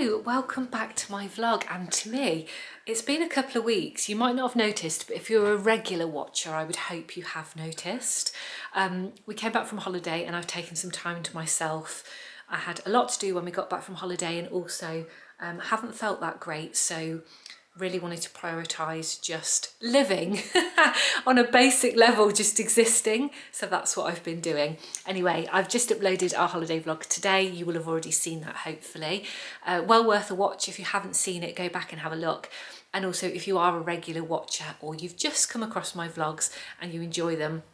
Hello, welcome back to my vlog and to me. It's been a couple of weeks. You might not have noticed, but if you're a regular watcher, I would hope you have noticed. We came back from holiday and I've taken some time to myself. I had a lot to do when we got back from holiday and also haven't felt that great, so really wanted to prioritise just living on a basic level, just existing. So that's what I've been doing. Anyway, I've just uploaded our holiday vlog today. You will have already seen that, hopefully. Well worth a watch. If you haven't seen it, go back and have a look. And also, if you are a regular watcher or you've just come across my vlogs and you enjoy them,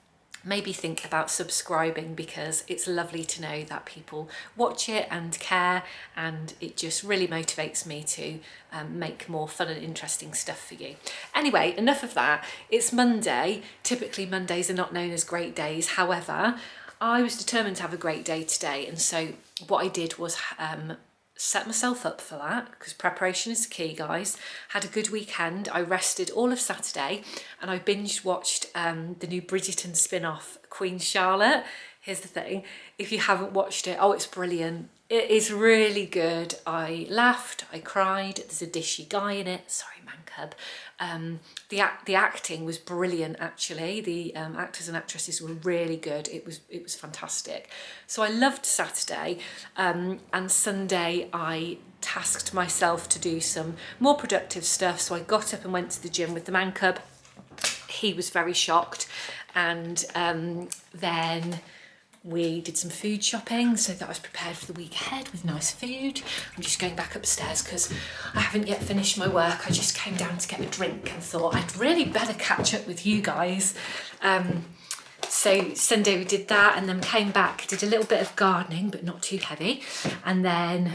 maybe think about subscribing, because it's lovely to know that people watch it and care, and it just really motivates me to make more fun and interesting stuff for you. Anyway, enough of that. It's Monday. Typically Mondays are not known as great days. However, I was determined to have a great day today, and so what I did was set myself up for that, because preparation is key, guys. Had a good weekend. I rested all of Saturday and I binge watched the new Bridgerton spin-off, Queen Charlotte. Here's the thing, if you haven't watched it, oh, it's brilliant. It is really good. I laughed, I cried. There's a dishy guy in it. Sorry, man cub. The acting was brilliant, actually. The actors and actresses were really good. It was fantastic. So I loved Saturday, and Sunday I tasked myself to do some more productive stuff. So I got up and went to the gym with the man cub. He was very shocked, and then we did some food shopping so that I was prepared for the week ahead with nice food. I'm just going back upstairs because I haven't yet finished my work. I just came down to get a drink and thought I'd really better catch up with you guys. So Sunday we did that, and then came back, did a little bit of gardening, but not too heavy, and then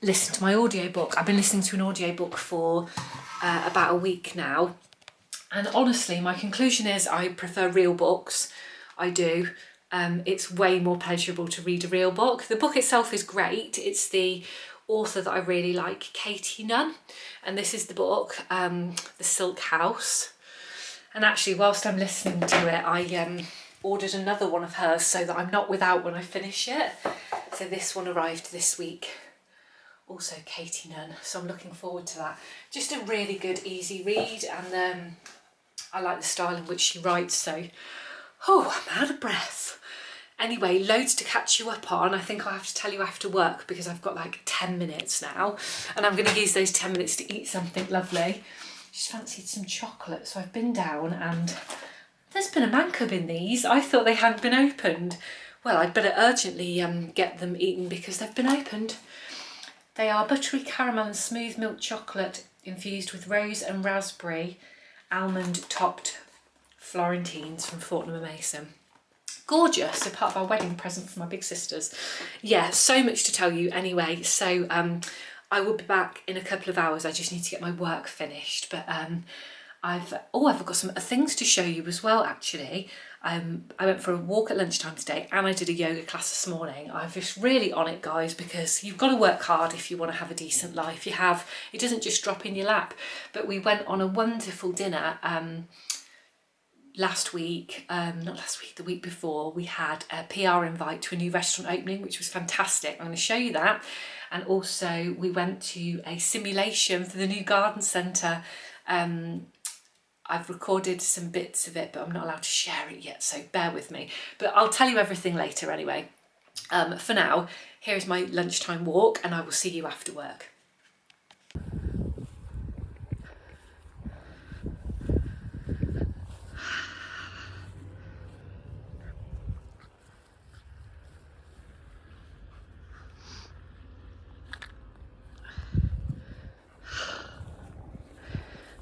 listened to my audiobook. I've been listening to an audiobook for about a week now, and honestly my conclusion is I prefer real books. I do. It's way more pleasurable to read a real book. The book itself is great. It's the author that I really like, Katie Nunn. And this is the book, The Silk House. And actually, whilst I'm listening to it, I ordered another one of hers so that I'm not without when I finish it. So this one arrived this week. Also Katie Nunn. So I'm looking forward to that. Just a really good, easy read. And I like the style in which she writes, so oh, I'm out of breath. Anyway, loads to catch you up on. I think I'll have to tell you after work because I've got like 10 minutes now, and I'm going to use those 10 minutes to eat something lovely. Just fancied some chocolate, so I've been down and there's been a man cub in these. I thought they hadn't been opened. Well, I'd better urgently get them eaten because they've been opened. They are buttery caramel and smooth milk chocolate infused with rose and raspberry almond topped Florentines from Fortnum & Mason. Gorgeous, so part of our wedding present for my big sisters. Yeah, so much to tell you anyway. So I will be back in a couple of hours. I just need to get my work finished. But I've got some things to show you as well, actually. I went for a walk at lunchtime today and I did a yoga class this morning. I'm just really on it, guys, because you've got to work hard if you want to have a decent life. It doesn't just drop in your lap. But we went on a wonderful dinner the week before. We had a PR invite to a new restaurant opening, which was fantastic. I'm going to show you that. And also we went to a simulation for the new garden centre. I've recorded some bits of it, but I'm not allowed to share it yet, so bear with me. But I'll tell you everything later anyway. For now, here is my lunchtime walk, and I will see you after work.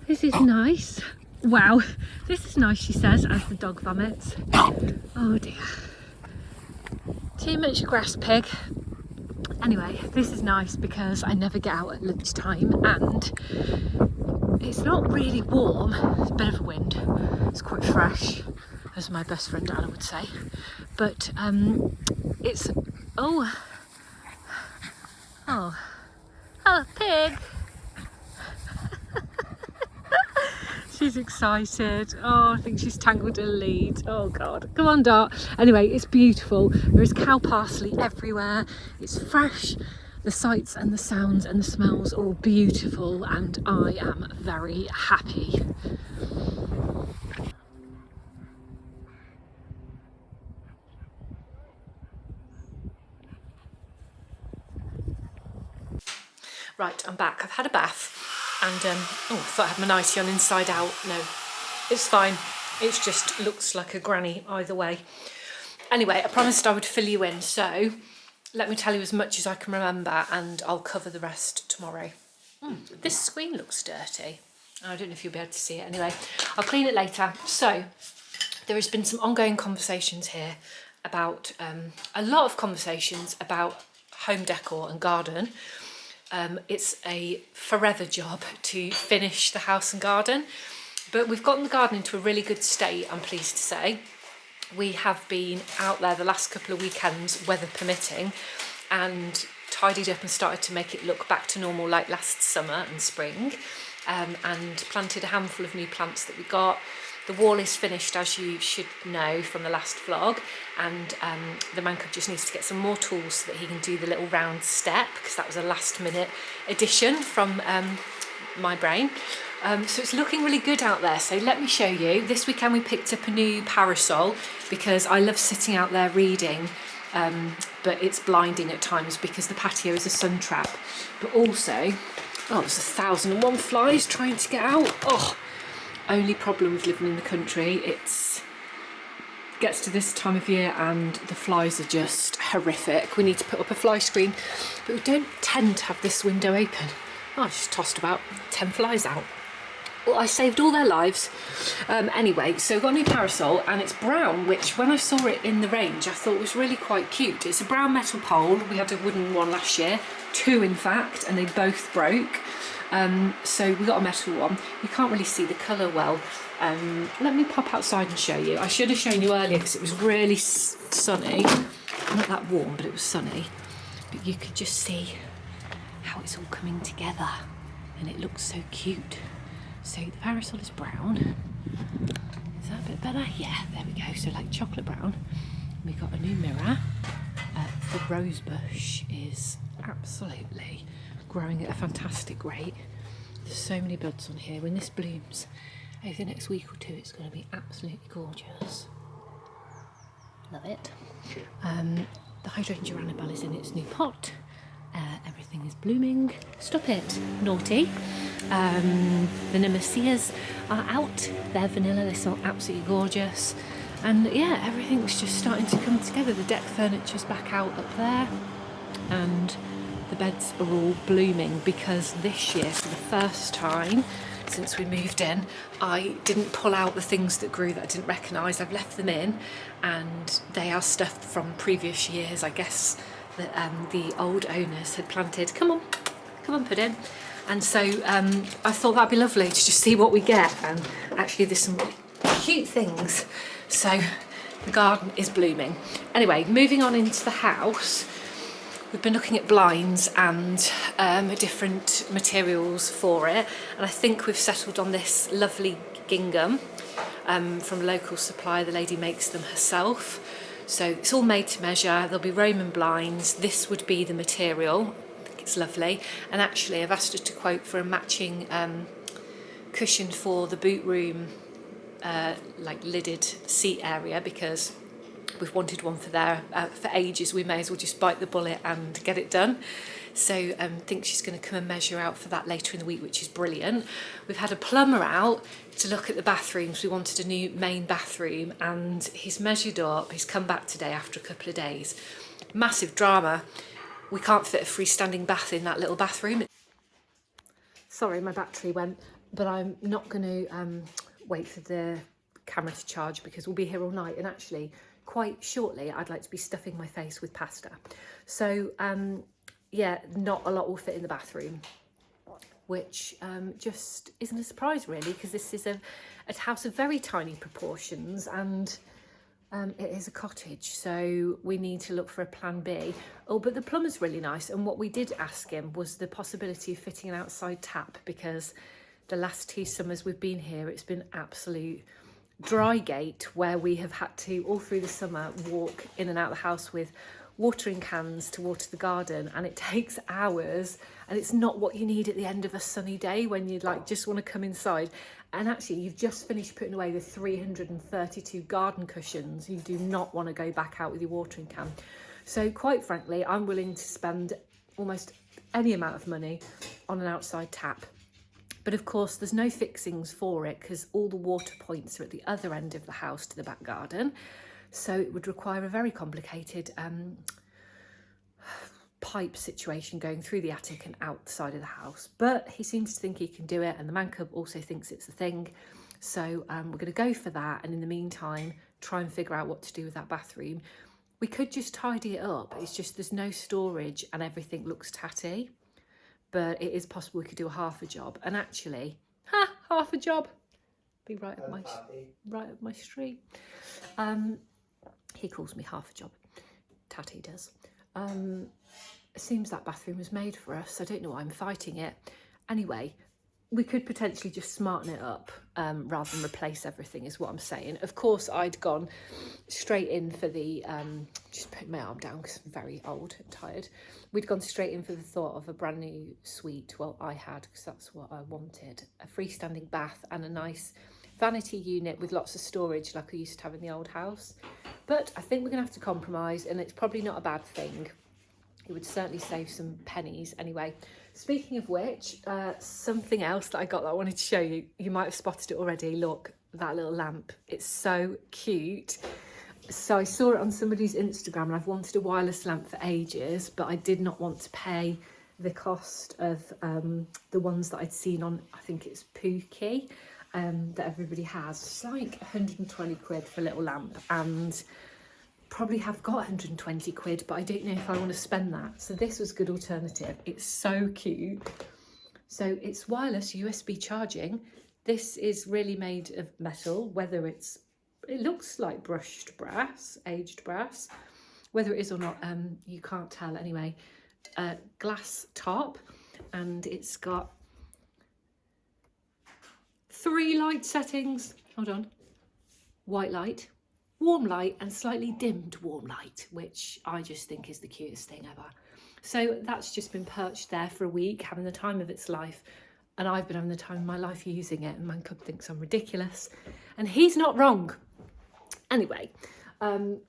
This is nice. Wow, this is nice, she says, as the dog vomits. Oh dear. Too much grass, pig. Anyway, this is nice because I never get out at lunchtime, and it's not really warm. There's a bit of a wind. It's quite fresh, as my best friend Anna would say. But it's... Oh, pig. She's excited. Oh, I think she's tangled in a lead. Oh God, come on, Dot. Anyway, it's beautiful. There is cow parsley everywhere. It's fresh. the sights and the sounds and the smells are all beautiful, and I am very happy. Right, I'm back. I've had a bath and oh, I thought I had my nightie on inside out. No, it's fine. It just looks like a granny either way. Anyway, I promised I would fill you in, so let me tell you as much as I can remember and I'll cover the rest tomorrow. This screen looks dirty. I don't know if you'll be able to see it. Anyway, I'll clean it later. So there has been some ongoing conversations here about, a lot of conversations about home decor and garden. It's a forever job to finish the house and garden, but we've gotten the garden into a really good state, I'm pleased to say. We have been out there the last couple of weekends, weather permitting, and tidied up and started to make it look back to normal like last summer and spring, and planted a handful of new plants that we got. The wall is finished, as you should know from the last vlog, and the man cub just needs to get some more tools so that he can do the little round step, because that was a last minute addition from my brain. So it's looking really good out there. So let me show you. This weekend we picked up a new parasol because I love sitting out there reading, but it's blinding at times because the patio is a sun trap. But also, oh, there's 1,001 flies trying to get out. Oh. Only problem with living in the country, gets to this time of year and the flies are just horrific. We need to put up a fly screen, but we don't tend to have this window open. Oh, I just tossed about 10 flies out. Well, I saved all their lives. Anyway, so I've got a new parasol and it's brown, which when I saw it in the range, I thought was really quite cute. It's a brown metal pole. We had a wooden one last year, 2 in fact, and they both broke. So we got a metal one. You can't really see the colour well. Let me pop outside and show you. I should have shown you earlier because it was really sunny. Not that warm, but it was sunny. But you could just see how it's all coming together and it looks so cute. So the parasol is brown. Is that a bit better? Yeah, there we go. So like chocolate brown. We got a new mirror. The rose bush is absolutely growing at a fantastic rate. There's so many buds on here. When this blooms over the next week or 2, it's going to be absolutely gorgeous. Love it. The hydrangea annabelle is in its new pot. Everything is blooming. Stop it, naughty. The nemeseas are out. They're vanilla. They smell absolutely gorgeous. And yeah, everything's just starting to come together. The deck furniture's back out up there, and the beds are all blooming because this year, for the first time since we moved in, I didn't pull out the things that grew that I didn't recognise. I've left them in, and they are stuff from previous years. I guess that the old owners had planted. Come on, put in. And so I thought that'd be lovely to just see what we get. And actually, there's some cute things. So the garden is blooming. Anyway, moving on into the house. We've been looking at blinds and different materials for it, and I think we've settled on this lovely gingham from a local supplier. The lady makes them herself, so it's all made to measure. There'll be Roman blinds. This would be the material. I think it's lovely, and actually I've asked her to quote for a matching cushion for the boot room, like lidded seat area, because we've wanted one for there for ages. We may as well just bite the bullet and get it done. So I think she's going to come and measure out for that later in the week, which is brilliant. We've had a plumber out to look at the bathrooms. We wanted a new main bathroom, and he's measured up. He's come back today after a couple of days. Massive drama. We can't fit a freestanding bath in that little bathroom. Sorry, my battery went, but I'm not going to wait for the camera to charge because we'll be here all night, and actually quite shortly I'd like to be stuffing my face with pasta. So yeah, not a lot will fit in the bathroom, which just isn't a surprise really, because this is a house of very tiny proportions, and it is a cottage, so we need to look for a plan B. Oh, but the plumber's really nice, and what we did ask him was the possibility of fitting an outside tap, because the last 2 summers we've been here, it's been absolute dry gate, where we have had to all through the summer walk in and out of the house with watering cans to water the garden, and it takes hours, and it's not what you need at the end of a sunny day when you like just want to come inside. And actually you've just finished putting away the 332 garden cushions. You do not want to go back out with your watering can. So quite frankly, I'm willing to spend almost any amount of money on an outside tap. But of course there's no fixings for it because all the water points are at the other end of the house to the back garden. So it would require a very complicated pipe situation going through the attic and outside of the house. But he seems to think he can do it, and the man cub also thinks it's a thing. So we're going to go for that, and in the meantime try and figure out what to do with that bathroom. We could just tidy it up, it's just there's no storage and everything looks tatty. But it is possible we could do a half a job, and actually, half a job, be right up my street. He calls me half a job, Tatty does. It seems that bathroom was made for us. I don't know why I'm fighting it. Anyway, we could potentially just smarten it up rather than replace everything, is what I'm saying. Of course, I'd gone straight in for the, just putting my arm down because I'm very old and tired. We'd gone straight in for the thought of a brand new suite. Well, I had, because that's what I wanted. A freestanding bath and a nice vanity unit with lots of storage like I used to have in the old house. But I think we're going to have to compromise, and it's probably not a bad thing. It would certainly save some pennies anyway. Speaking of which, something else that I got that I wanted to show you. You might have spotted it already. Look, that little lamp. It's so cute. So I saw it on somebody's Instagram, and I've wanted a wireless lamp for ages, but I did not want to pay the cost of the ones that I'd seen on, I think it's Pookie, that everybody has. It's like 120 quid for a little lamp, and probably have got 120 quid, but I don't know if I want to spend that. So this was a good alternative. It's so cute. So it's wireless USB charging. This is really made of metal, whether it looks like brushed brass, aged brass, whether it is or not, you can't tell anyway. Glass top, and it's got 3 light settings. Hold on. White light, warm light, and slightly dimmed warm light, which I just think is the cutest thing ever. So that's just been perched there for a week, having the time of its life, and I've been having the time of my life using it, and man cub thinks I'm ridiculous, and he's not wrong. Anyway,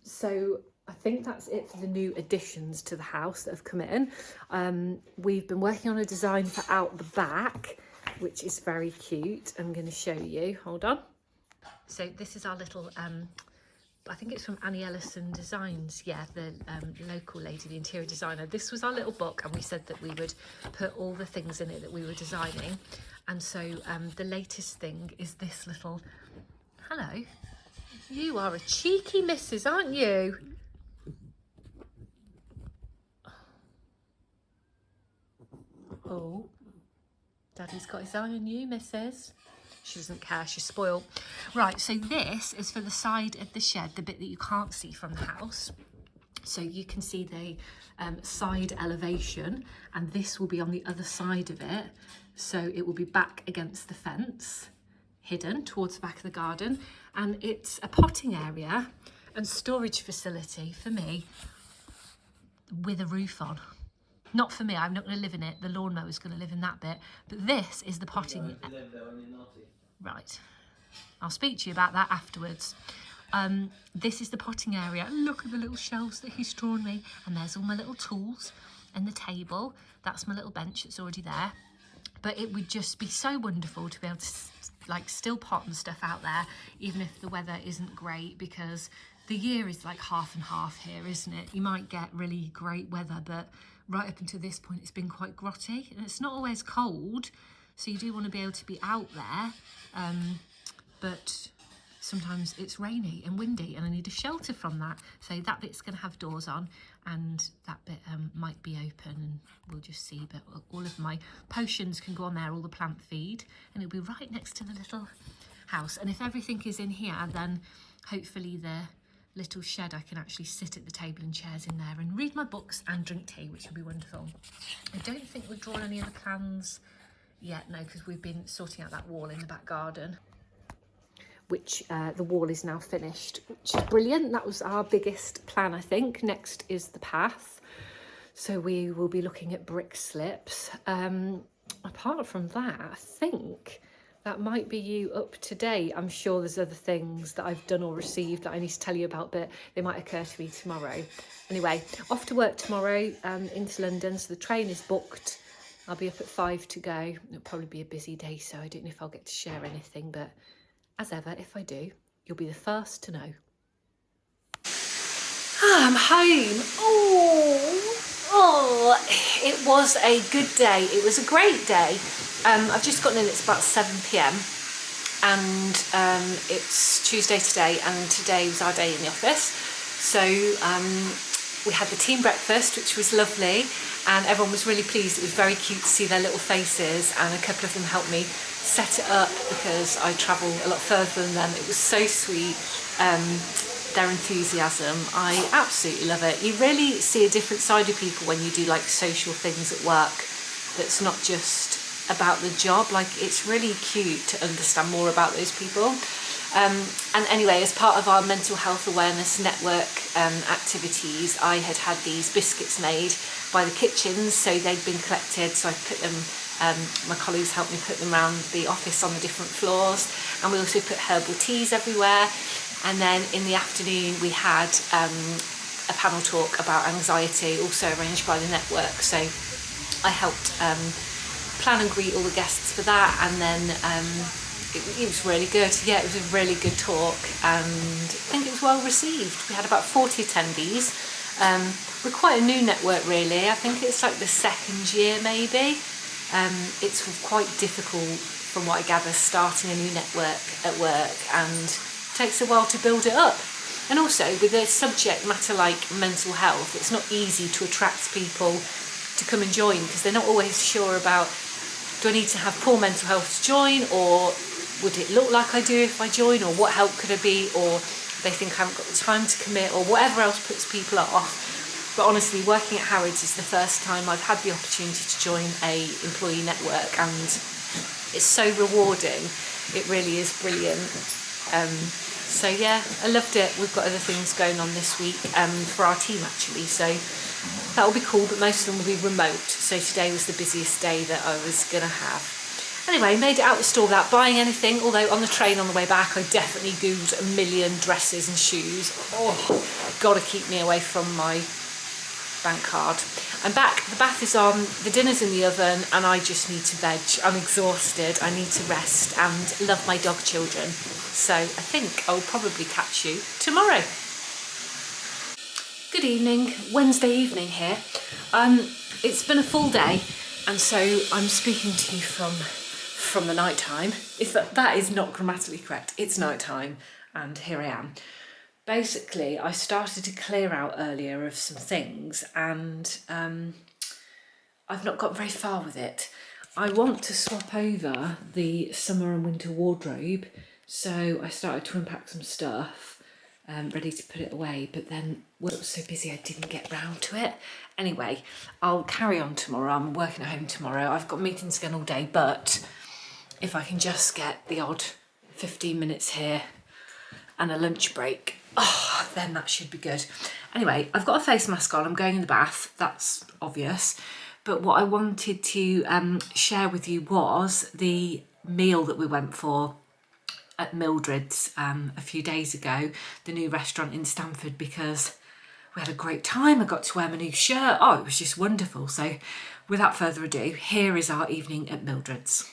so I think that's it for the new additions to the house that have come in. We've been working on a design for out the back, which is very cute. I'm going to show you. Hold on. So this is our little, I think it's from Annie Ellison Designs. Yeah, the local lady, the interior designer. This was our little book, and we said that we would put all the things in it that we were designing. And so the latest thing is this little, hello, you are a cheeky missus, aren't you? Oh, Daddy's got his eye on you, missus. She doesn't care, she's spoiled. Right, so this is for the side of the shed, the bit that you can't see from the house. So you can see the side elevation, and this will be on the other side of it. So it will be back against the fence, hidden towards the back of the garden. And it's a potting area and storage facility for me with a roof on. Not for me, I'm not going to live in it. The lawnmower's going to live in that bit. But this is the potting. Right. I'll speak to you about that afterwards. This is the potting area. Look at the little shelves that he's drawn me. And there's all my little tools and the table. That's my little bench that's already there. But it would just be so wonderful to be able to like still pot and stuff out there, even if the weather isn't great, because the year is like half and half here, isn't it? You might get really great weather, but right up until this point it's been quite grotty, and it's not always cold, so you do want to be able to be out there, but sometimes it's rainy and windy and I need a shelter from that. So that bit's going to have doors on, and that bit might be open, and we'll just see. But all of my potions can go on there, all the plant feed, and it'll be right next to the little house. And if everything is in here, then hopefully the little shed, I can actually sit at the table and chairs in there and read my books and drink tea, which will be wonderful. I don't think we've drawn any of the plans yet, no, because we've been sorting out that wall in the back garden. which the wall is now finished, which is brilliant. That was our biggest plan, I think. Next is the path. So we will be looking at brick slips. Apart from that, I think that might be you up to date. I'm sure there's other things that I've done or received that I need to tell you about, but they might occur to me tomorrow. Anyway, off to work tomorrow, into London. So the train is booked. I'll be up at 5 to go. It'll probably be a busy day, so I don't know if I'll get to share anything, but as ever, if I do, you'll be the first to know. I'm home. Oh, it was a good day. It was a great day. I've just gotten in, it's about 7 p.m. and it's Tuesday today, and today was our day in the office. So we had the team breakfast, which was lovely, and everyone was really pleased. It was very cute to see their little faces, and a couple of them helped me set it up because I travel a lot further than them. It was so sweet. Their enthusiasm, I absolutely love it. You really see a different side of people when you do like social things at work that's not just about the job. Like, it's really cute to understand more about those people. And anyway, as part of our mental health awareness network activities, I had these biscuits made by the kitchens, so they'd been collected, so I put them, my colleagues helped me put them around the office on the different floors, and we also put herbal teas everywhere. And then in the afternoon we had a panel talk about anxiety, also arranged by the network, so I helped plan and greet all the guests for that, and then it was really good. Yeah, it was a really good talk, and I think it was well received. We had about 40 attendees. We're quite a new network really. I think it's like the second year maybe. It's quite difficult from what I gather starting a new network at work, and it takes a while to build it up. And also with a subject matter like mental health, it's not easy to attract people to come and join, because they're not always sure about, do I need to have poor mental health to join, or would it look like I do if I join, or what help could I be, or they think I haven't got the time to commit, or whatever else puts people off. But honestly, working at Harrods is the first time I've had the opportunity to join a employee network, and it's so rewarding. It really is brilliant. So yeah, I loved it. We've got other things going on this week for our team actually, so that will be cool, but most of them will be remote. So today was the busiest day that I was gonna have. Anyway, made it out the store without buying anything, although on the train on the way back I definitely googled a million dresses and shoes. Oh, gotta keep me away from my bank card. I'm back, the bath is on, the dinner's in the oven, and I just need to veg. I'm exhausted, I need to rest and love my dog children. So I think I'll probably catch you tomorrow. Good evening, Wednesday evening here. It's been a full day, and so I'm speaking to you from the night time. If that is not grammatically correct, it's night time, and here I am. Basically, I started to clear out earlier of some things, and I've not got very far with it. I want to swap over the summer and winter wardrobe, so I started to unpack some stuff, ready to put it away, but then work was so busy I didn't get round to it. Anyway, I'll carry on tomorrow. I'm working at home tomorrow. I've got meetings again all day, but if I can just get the odd 15 minutes here and a lunch break, then that should be good. Anyway, I've got a face mask on, I'm going in the bath, that's obvious. But what I wanted to share with you was the meal that we went for at Mildred's a few days ago, the new restaurant in Stamford, because we had a great time. I got to wear my new shirt. Oh, it was just wonderful. So without further ado, here is our evening at Mildred's.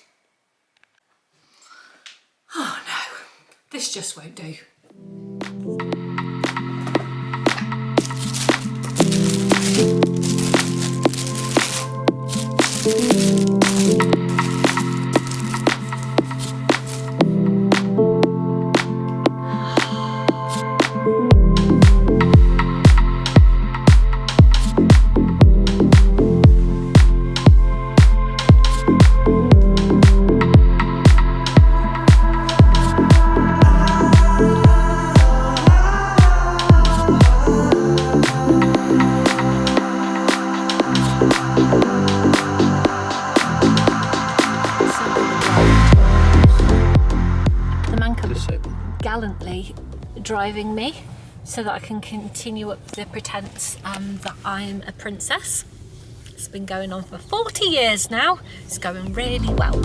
Oh no, this just won't do. driving me so that I can continue up the pretense that I'm a princess. It's been going on for 40 years now. It's going really well.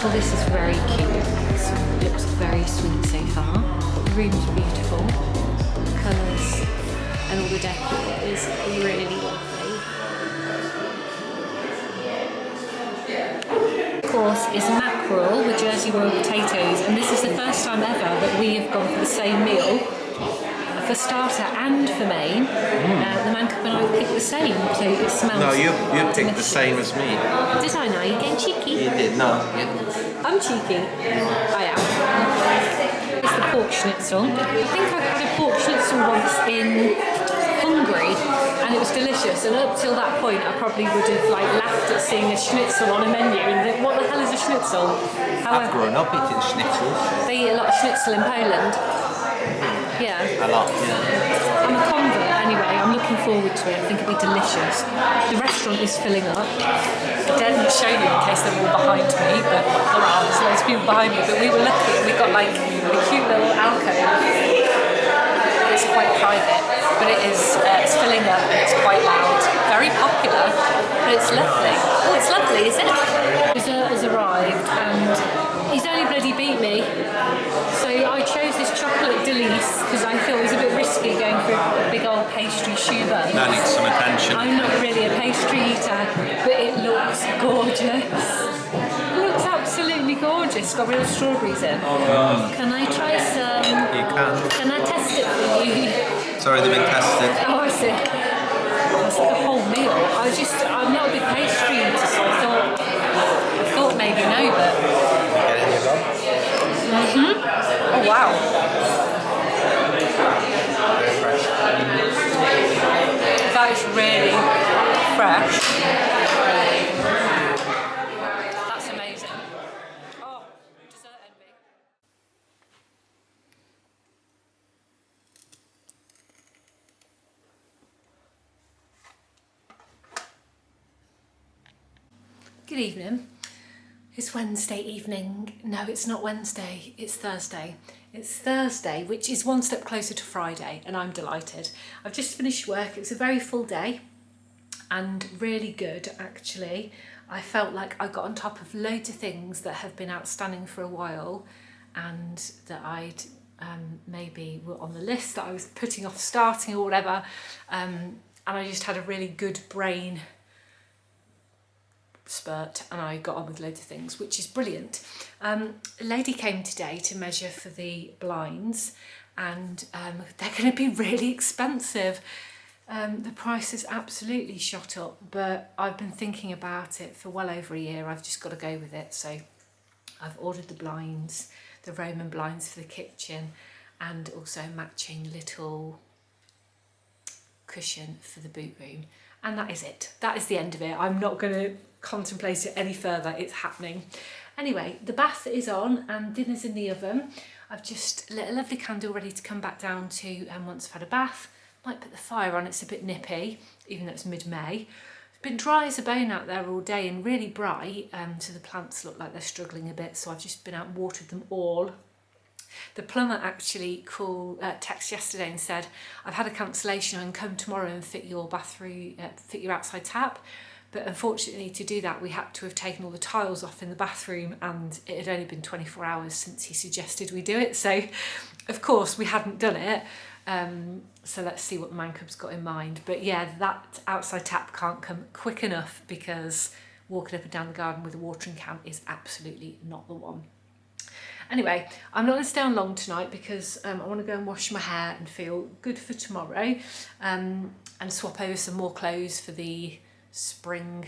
Well, this is very cute. It looks very sweet so far. The room's beautiful. The colours and all the decor is really lovely. Of course, is mackerel with Jersey Royal potatoes, and this is the first time ever that we have gone for the same meal. For starter and for main, the man cub and I picked the same, so it smells. No, you picked the same as me. Did I now? You're getting cheeky? You did, no. I'm cheeky. I am. It's the pork schnitzel. I think I've had a pork schnitzel once in Hungary, and it was delicious. And up till that point, I probably would have laughed at seeing a schnitzel on a menu and think, what the hell is a schnitzel? I've grown up eating schnitzels. They eat a lot of schnitzel in Poland. Yeah. A lot, yeah. I'm a convert anyway, I'm looking forward to it. I think it'll be delicious. The restaurant is filling up. I didn't show you in case they're all behind me, but there are, there's loads of people behind me, but we were lucky. We got a cute little alcove. It's quite private, but it's filling up and it's quite loud. Very popular, but it's lovely. Oh, it's lovely, is it? Dessert has arrived and he's only bloody beat me. So I chose this chocolate delice because I thought it was a bit risky going for a big old pastry Schubert. That needs some attention. I'm not really a pastry eater, but it looks gorgeous. It looks absolutely gorgeous. It's got real strawberries in. Can I try some? You can. Can I test it for you? It's already been tested. Oh, I see. That's like a whole meal. I'm not a big pastry eater, so I thought maybe no, but. Get it in your mouth. Oh wow. Very fresh. That is really fresh. That's amazing. Oh, dessert envy. Good evening. It's Wednesday evening. No, it's not Wednesday, it's Thursday. It's Thursday, which is one step closer to Friday, and I'm delighted. I've just finished work. It's a very full day and really good, actually. I felt like I got on top of loads of things that have been outstanding for a while and that I'd maybe were on the list that I was putting off starting or whatever. And I just had a really good brain spurt and I got on with loads of things, which is brilliant. A lady came today to measure for the blinds and they're going to be really expensive. The price has absolutely shot up, but I've been thinking about it for well over a year. I've just got to go with it. So I've ordered the blinds, the Roman blinds for the kitchen, and also matching little cushion for the boot room. And that is it. That is the end of it. I'm not going to contemplate it any further. It's happening. Anyway, the bath is on and dinner's in the oven. I've just lit a lovely candle ready to come back down to once I've had a bath. Might put the fire on, it's a bit nippy, even though it's mid-May. It's been dry as a bone out there all day and really bright, so the plants look like they're struggling a bit, so I've just been out and watered them all. The plumber actually texted yesterday and said, I've had a cancellation and come tomorrow and fit your bathroom, fit your outside tap. But unfortunately to do that, we had to have taken all the tiles off in the bathroom and it had only been 24 hours since he suggested we do it. So of course we hadn't done it. So let's see what the man cub's got in mind. But yeah, that outside tap can't come quick enough because walking up and down the garden with a watering can is absolutely not the one. Anyway, I'm not going to stay on long tonight because I want to go and wash my hair and feel good for tomorrow, and swap over some more clothes for the spring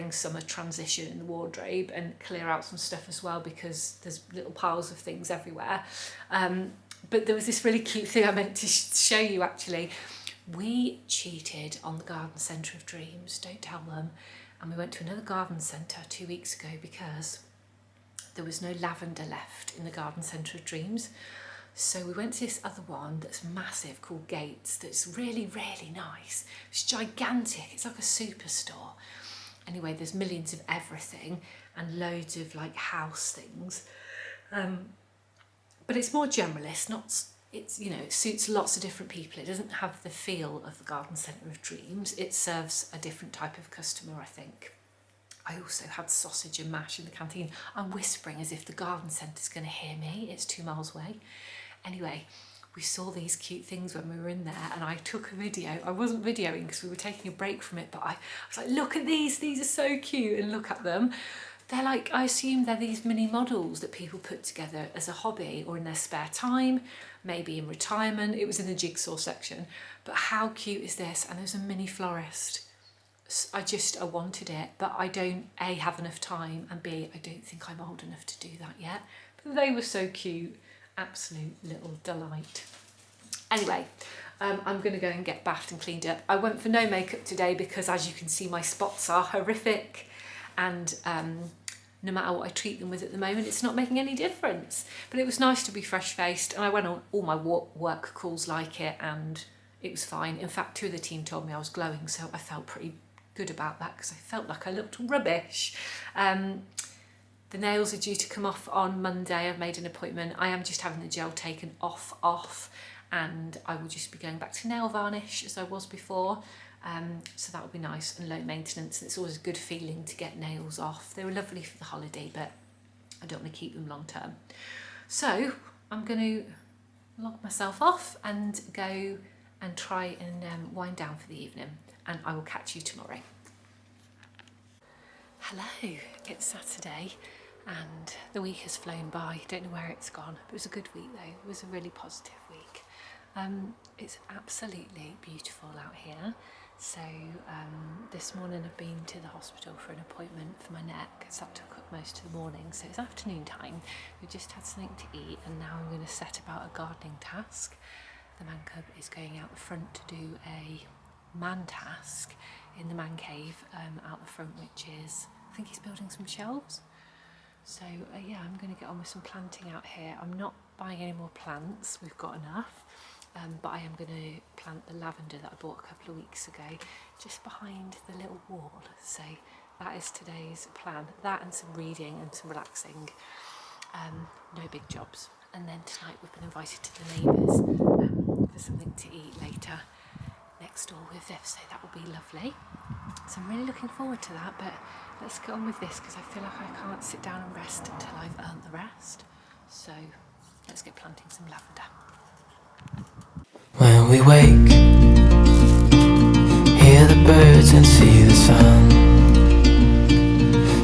summer transition in the wardrobe and clear out some stuff as well because there's little piles of things everywhere. But there was this really cute thing I meant to show you actually. We cheated on the garden centre of dreams, don't tell them, and we went to another garden centre 2 weeks ago because there was no lavender left in the garden centre of dreams. So we went to this other one that's massive called Gates, that's really, really nice. It's gigantic, it's like a superstore. Anyway, there's millions of everything and loads of like house things. But it's more generalist, it suits lots of different people. It doesn't have the feel of the garden centre of dreams. It serves a different type of customer, I think. I also had sausage and mash in the canteen. I'm whispering as if the garden centre's going to hear me. It's 2 miles away. Anyway, we saw these cute things when we were in there and I took a video. I wasn't videoing because we were taking a break from it, but I was like, look at these are so cute, and look at them. They're like, I assume they're these mini models that people put together as a hobby or in their spare time, maybe in retirement. It was in the jigsaw section, but how cute is this? And there's a mini florist. I wanted it, but I don't A, have enough time, and B, I don't think I'm old enough to do that yet. But they were so cute, absolute little delight. Anyway, I'm going to go and get bathed and cleaned up. I went for no makeup today because, as you can see, my spots are horrific, and no matter what I treat them with at the moment, it's not making any difference. But it was nice to be fresh-faced, and I went on all my work calls like it, and it was fine. In fact, 2 of the team told me I was glowing, so I felt pretty good about that because I felt like I looked rubbish. The nails are due to come off on Monday. I've made an appointment. I am just having the gel taken off, and I will just be going back to nail varnish as I was before. So that will be nice and low maintenance, and it's always a good feeling to get nails off. They were lovely for the holiday, but I don't want to keep them long term. So I'm going to log myself off and go and try and wind down for the evening, and I will catch you tomorrow. Hello, it's Saturday and the week has flown by. Don't know where it's gone, but it was a good week though. It was a really positive week. It's absolutely beautiful out here. So this morning I've been to the hospital for an appointment for my neck, because that took up most of the morning. So it's afternoon time. We've just had something to eat, and now I'm going to set about a gardening task. The man cub is going out the front to do a man task in the man cave out the front, which is, I think he's building some shelves. So yeah, I'm going to get on with some planting out here. I'm not buying any more plants, we've got enough, but I am going to plant the lavender that I bought a couple of weeks ago just behind the little wall. So that is today's plan, that and some reading and some relaxing, no big jobs. And then tonight we've been invited to the neighbours for something to eat later next door with Viv, so that will be lovely. So I'm really looking forward to that, but let's get on with this because I feel like I can't sit down and rest until I've earned the rest. So let's get planting some lavender. When we wake, hear the birds and see the sun.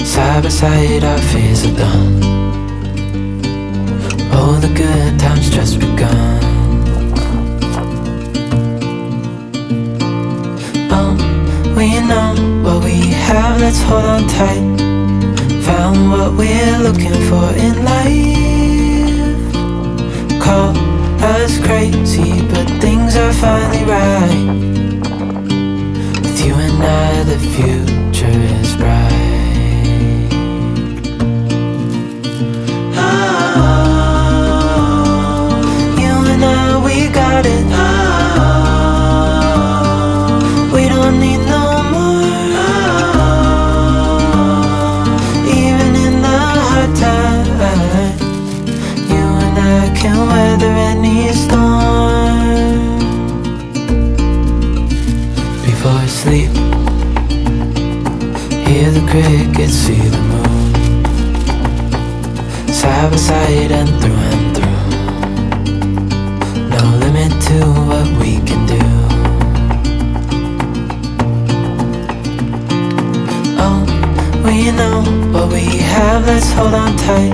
Side by side our fears are done. Oh, the good times just begun. We know what we have, let's hold on tight. Found what we're looking for in life. Call us crazy, but things are finally right. With you and I, the future is bright. Oh, you and I, we got it. Oh, we don't need no can weather any storm. Before I sleep, hear the crickets, see the moon. Side by side and through. No limit to what we can do. Oh, we know what we have, let's hold on tight.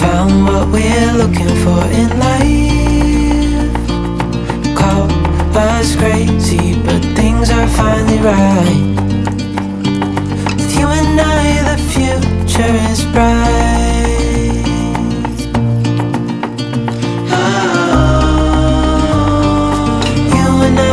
Found what we're looking for in life. Call us crazy, but things are finally right. With you and I, the future is bright. Oh, you and I,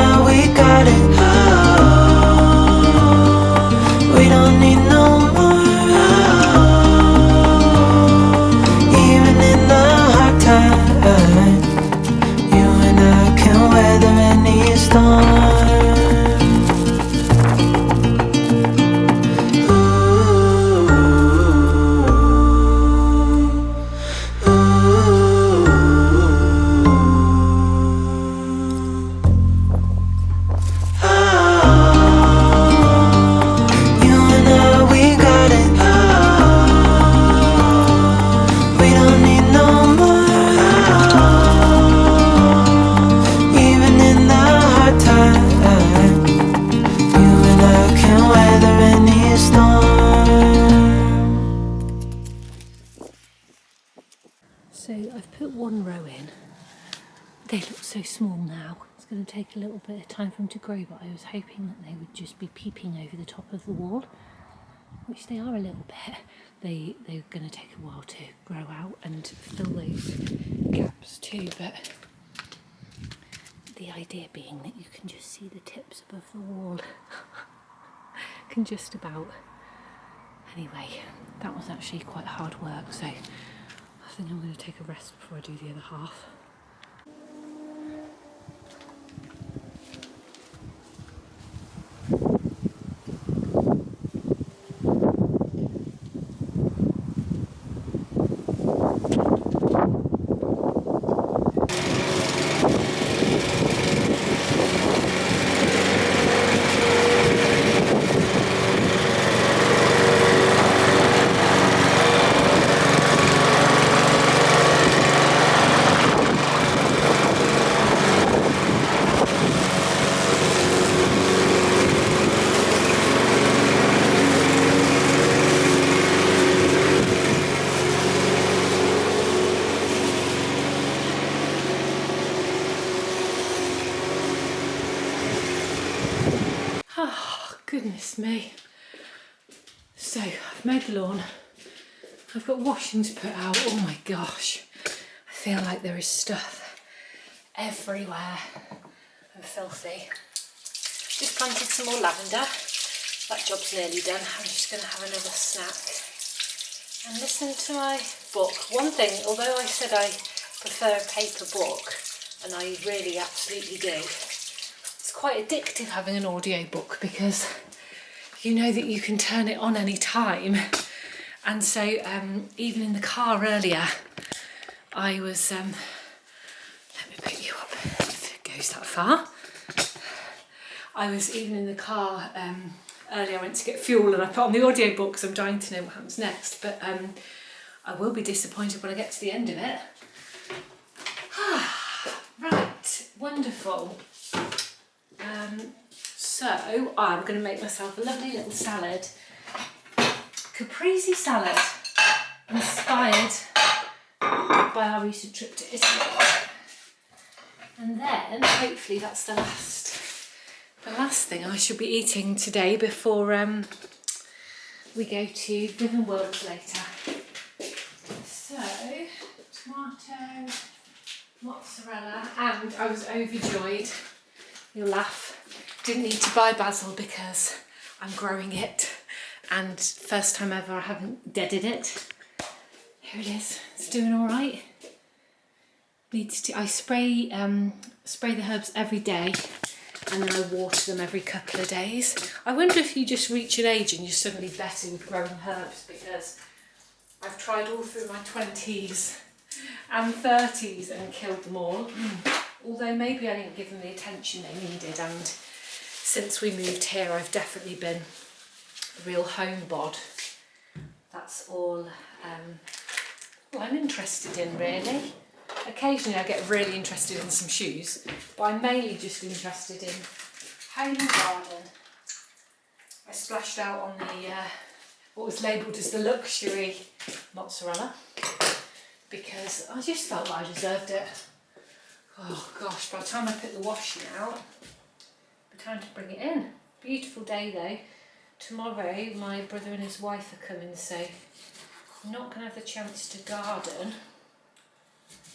one row in. They look so small now. It's going to take a little bit of time for them to grow, but I was hoping that they would just be peeping over the top of the wall, which they are a little bit. They're going to take a while to grow out and fill those gaps too, but the idea being that you can just see the tips above the wall. Can just about. Anyway, that was actually quite hard work, so I think I'm going to take a rest before I do the other half. Goodness me. So I've mowed the lawn. I've got washing to put out. Oh my gosh. I feel like there is stuff everywhere and filthy. Just planted some more lavender. That job's nearly done. I'm just going to have another snack and listen to my book. One thing, although I said I prefer a paper book, and I really absolutely do, it's quite addictive having an audio book because you know that you can turn it on any time. And so even in the car earlier, I was, let me pick you up if it goes that far. I was even in the car earlier, I went to get fuel and I put on the audio book because I'm dying to know what happens next, but I will be disappointed when I get to the end of it. Right, wonderful. So I'm going to make myself a lovely little salad. Caprese salad, inspired by our recent trip to Italy. And then, hopefully that's the last thing I should be eating today before we go to Riven Worlds later. So, tomato, mozzarella, and I was overjoyed. You'll laugh. Didn't need to buy basil because I'm growing it, and first time ever I haven't deaded it. Here it is. It's doing all right. Needs to. I spray the herbs every day, and then I water them every couple of days. I wonder if you just reach an age and you're suddenly better with growing herbs, because I've tried all through my 20s and 30s and killed them all. Although maybe I didn't give them the attention they needed, and since we moved here I've definitely been a real home bod. That's all I'm interested in, really. Occasionally I get really interested in some shoes, but I'm mainly just interested in home and garden. I splashed out on the what was labelled as the luxury mozzarella because I just felt like I deserved it. Oh gosh, by the time I put the washing out, it'll be time to bring it in. Beautiful day though. Tomorrow my brother and his wife are coming, so I'm not going to have the chance to garden,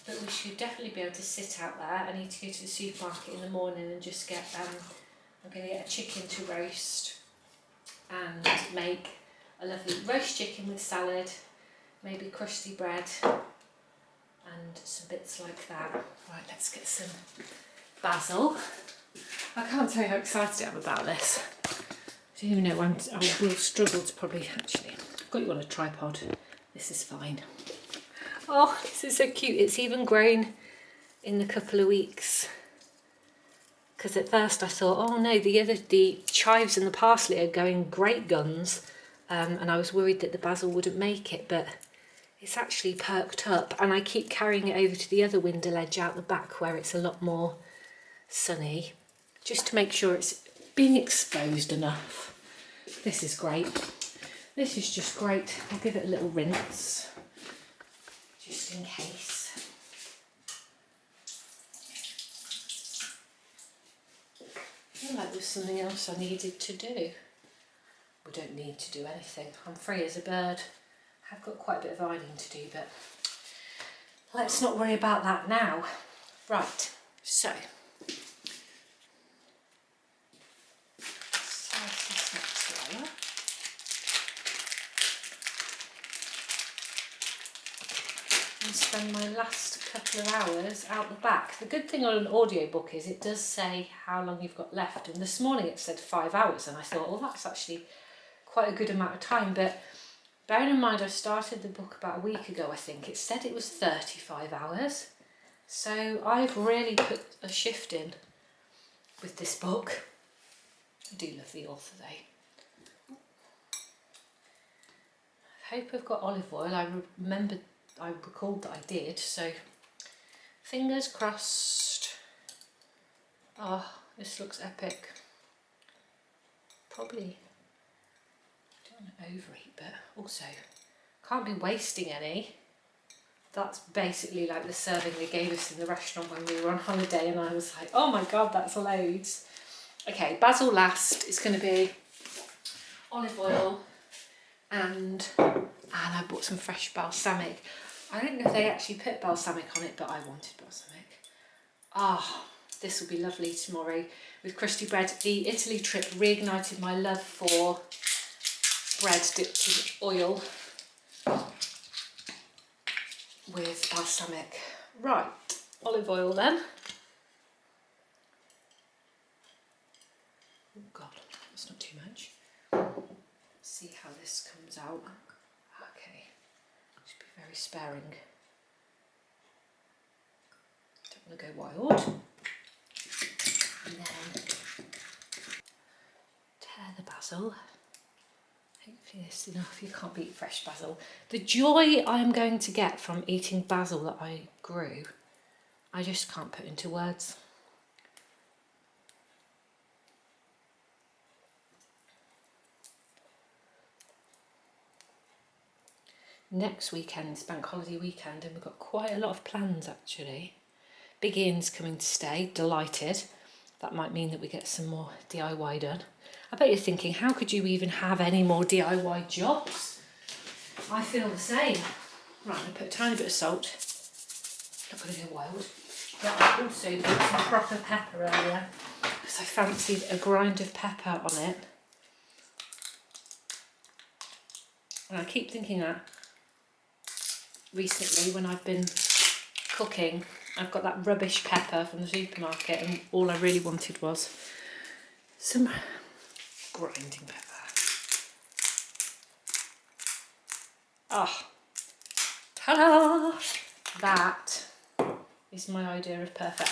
but we should definitely be able to sit out there. I need to go to the supermarket in the morning and just get, I'm going to get a chicken to roast and make a lovely roast chicken with salad, maybe crusty bread and some bits like that. Right, let's get some basil. I can't tell you how excited I am about this. I don't even know, I will struggle to probably, actually, I've got you on a tripod. This is fine. Oh, this is so cute. It's even grown in the couple of weeks. Because at first I thought, oh no, the chives and the parsley are going great guns. And I was worried that the basil wouldn't make it, but it's actually perked up, and I keep carrying it over to the other window ledge out the back where it's a lot more sunny, just to make sure it's being exposed enough. This is great. This is just great. I'll give it a little rinse, just in case. something else I needed to do. We don't need to do anything. I'm free as a bird. I've got quite a bit of ironing to do, but let's not worry about that now. Right, so slice this mozzarella. And spend my last couple of hours out the back. The good thing on an audiobook is it does say how long you've got left, and this morning it said 5 hours, and I thought, well, that's actually quite a good amount of time. But bearing in mind I started the book about a week ago, I think it said it was 35 hours, so I've really put a shift in with this book. I do love the author though. I hope I've got olive oil. I recalled that I did, so fingers crossed. Oh, this looks epic. Probably don't want to overeat, but also can't be wasting any. That's basically like the serving they gave us in the restaurant when we were on holiday, and I was like, oh my god, that's loads. Okay, basil last. It's going to be olive oil, and I bought some fresh balsamic. I don't know if they actually put balsamic on it, but I wanted balsamic. Ah, this will be lovely tomorrow with crusty bread. The Italy trip reignited my love for bread dipped in oil with balsamic. Right, olive oil then. Oh god, that's not too much. Let's see how this comes out. Okay, just be very sparing. Don't want to go wild. And then tear the basil. Hopefully this is enough. You can't beat fresh basil. The joy I'm going to get from eating basil that I grew, I just can't put into words. Next weekend's bank holiday weekend, and we've got quite a lot of plans actually. Big Ian's coming to stay, delighted. That might mean that we get some more DIY done. I bet you're thinking, how could you even have any more DIY jobs? I feel the same. Right, I'm going to put a tiny bit of salt. Not going to go wild. But I also put some proper pepper earlier, because I fancied a grind of pepper on it. And I keep thinking that recently when I've been cooking, I've got that rubbish pepper from the supermarket, and all I really wanted was some grinding pepper. Ah, ta-da! That is my idea of perfect.